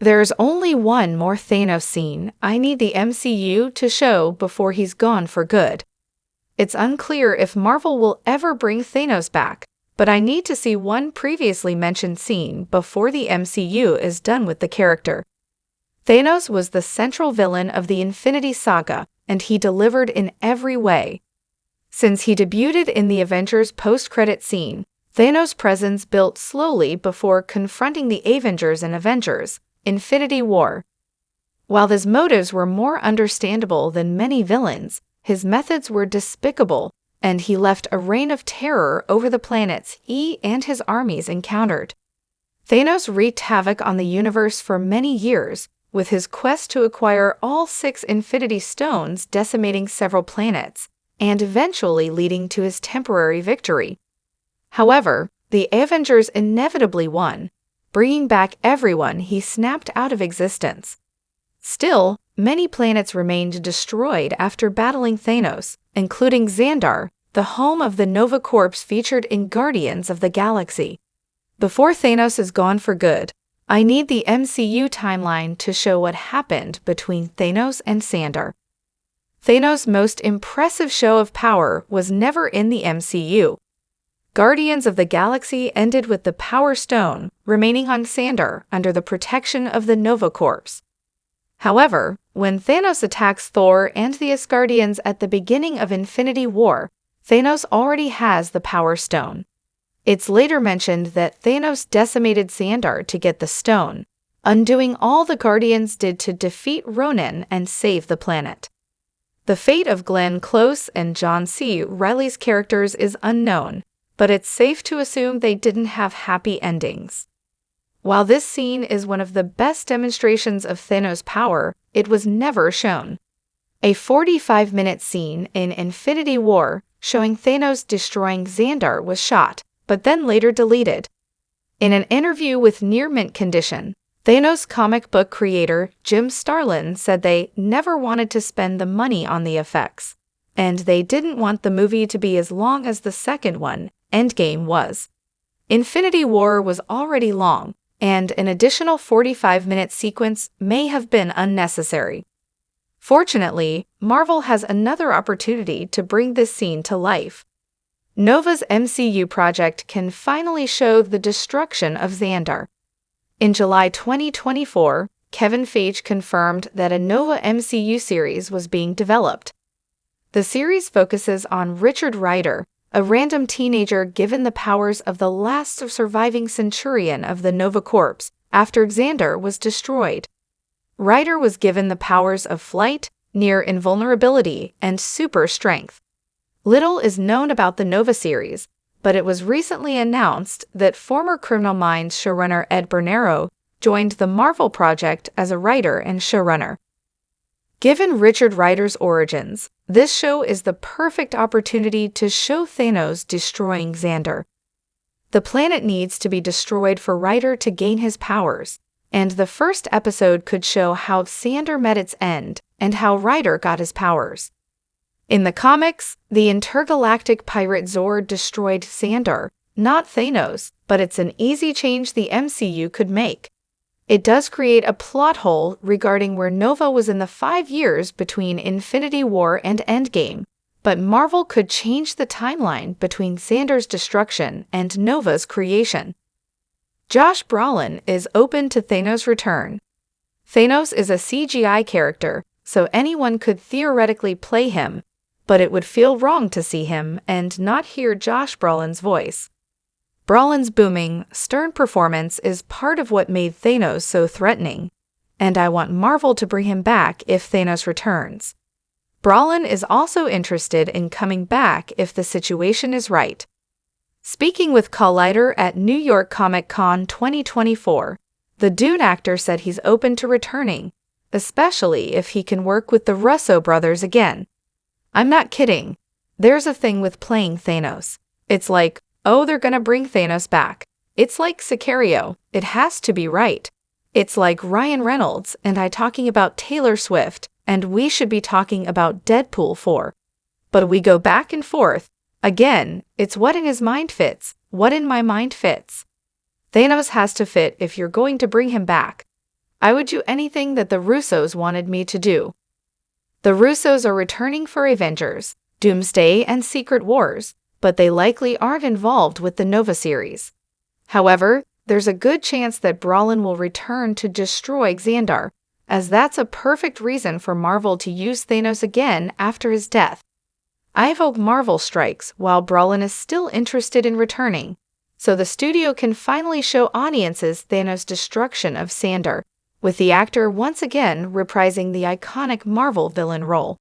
There's only one more Thanos scene I need the MCU to show before he's gone for good. It's unclear if Marvel will ever bring Thanos back, but I need to see one previously mentioned scene before the MCU is done with the character. Thanos was the central villain of the Infinity Saga, and he delivered in every way. Since he debuted in the Avengers post-credit scene, Thanos' presence built slowly before confronting the Avengers in Avengers: Infinity War. While his motives were more understandable than many villains, his methods were despicable, and he left a reign of terror over the planets he and his armies encountered. Thanos wreaked havoc on the universe for many years, with his quest to acquire all 6 Infinity Stones decimating several planets, and eventually leading to his temporary victory. However, the Avengers inevitably won, bringing back everyone he snapped out of existence. Still, many planets remained destroyed after battling Thanos, including Xandar, the home of the Nova Corps featured in Guardians of the Galaxy. Before Thanos is gone for good, I need the MCU timeline to show what happened between Thanos and Xandar. Thanos' most impressive show of power was never in the MCU. Guardians of the Galaxy ended with the Power Stone remaining on Xandar under the protection of the Nova Corps. However, when Thanos attacks Thor and the Asgardians at the beginning of Infinity War, Thanos already has the Power Stone. It's later mentioned that Thanos decimated Xandar to get the stone, undoing all the Guardians did to defeat Ronan and save the planet. The fate of Glenn Close and John C. Reilly's characters is unknown, but it's safe to assume they didn't have happy endings. While this scene is one of the best demonstrations of Thanos' power, it was never shown. A 45-minute scene in Infinity War showing Thanos destroying Xandar was shot, but then later deleted. In an interview with Near Mint Condition, Thanos comic book creator Jim Starlin said they never wanted to spend the money on the effects, and they didn't want the movie to be as long as the second one, Endgame, was. Infinity War was already long, and an additional 45-minute sequence may have been unnecessary. Fortunately, Marvel has another opportunity to bring this scene to life. Nova's MCU project can finally show the destruction of Xandar. In July 2024, Kevin Feige confirmed that a Nova MCU series was being developed. The series focuses on Richard Rider, a random teenager given the powers of the last surviving Centurion of the Nova Corps after Xandar was destroyed. Rider was given the powers of flight, near invulnerability, and super strength. Little is known about the Nova series, but it was recently announced that former Criminal Minds showrunner Ed Bernero joined the Marvel project as a writer and showrunner. Given Richard Rider's origins, this show is the perfect opportunity to show Thanos destroying Xandar. The planet needs to be destroyed for Rider to gain his powers, and the first episode could show how Xandar met its end and how Rider got his powers. In the comics, the intergalactic pirate Zord destroyed Xandar, not Thanos, but it's an easy change the MCU could make. It does create a plot hole regarding where Nova was in the 5 years between Infinity War and Endgame, but Marvel could change the timeline between Xandar's destruction and Nova's creation. Josh Brolin is open to Thanos' return. Thanos is a CGI character, so anyone could theoretically play him, but it would feel wrong to see him and not hear Josh Brolin's voice. Brolin's booming, stern performance is part of what made Thanos so threatening, and I want Marvel to bring him back if Thanos returns. Brolin is also interested in coming back if the situation is right. Speaking with Collider at New York Comic Con 2024, the Dune actor said he's open to returning, especially if he can work with the Russo brothers again. I'm not kidding. There's a thing with playing Thanos. It's like, oh, they're gonna bring Thanos back. It's like Sicario. It has to be right. It's like Ryan Reynolds and I talking about Taylor Swift, and we should be talking about Deadpool 4. But we go back and forth. Again, it's what in his mind fits, what in my mind fits. Thanos has to fit if you're going to bring him back. I would do anything that the Russos wanted me to do. The Russos are returning for Avengers, Doomsday, and Secret Wars, but they likely aren't involved with the Nova series. However, there's a good chance that Brolin will return to destroy Xandar, as that's a perfect reason for Marvel to use Thanos again after his death. I hope Marvel strikes while Brolin is still interested in returning, so the studio can finally show audiences Thanos' destruction of Xandar, with the actor once again reprising the iconic Marvel villain role.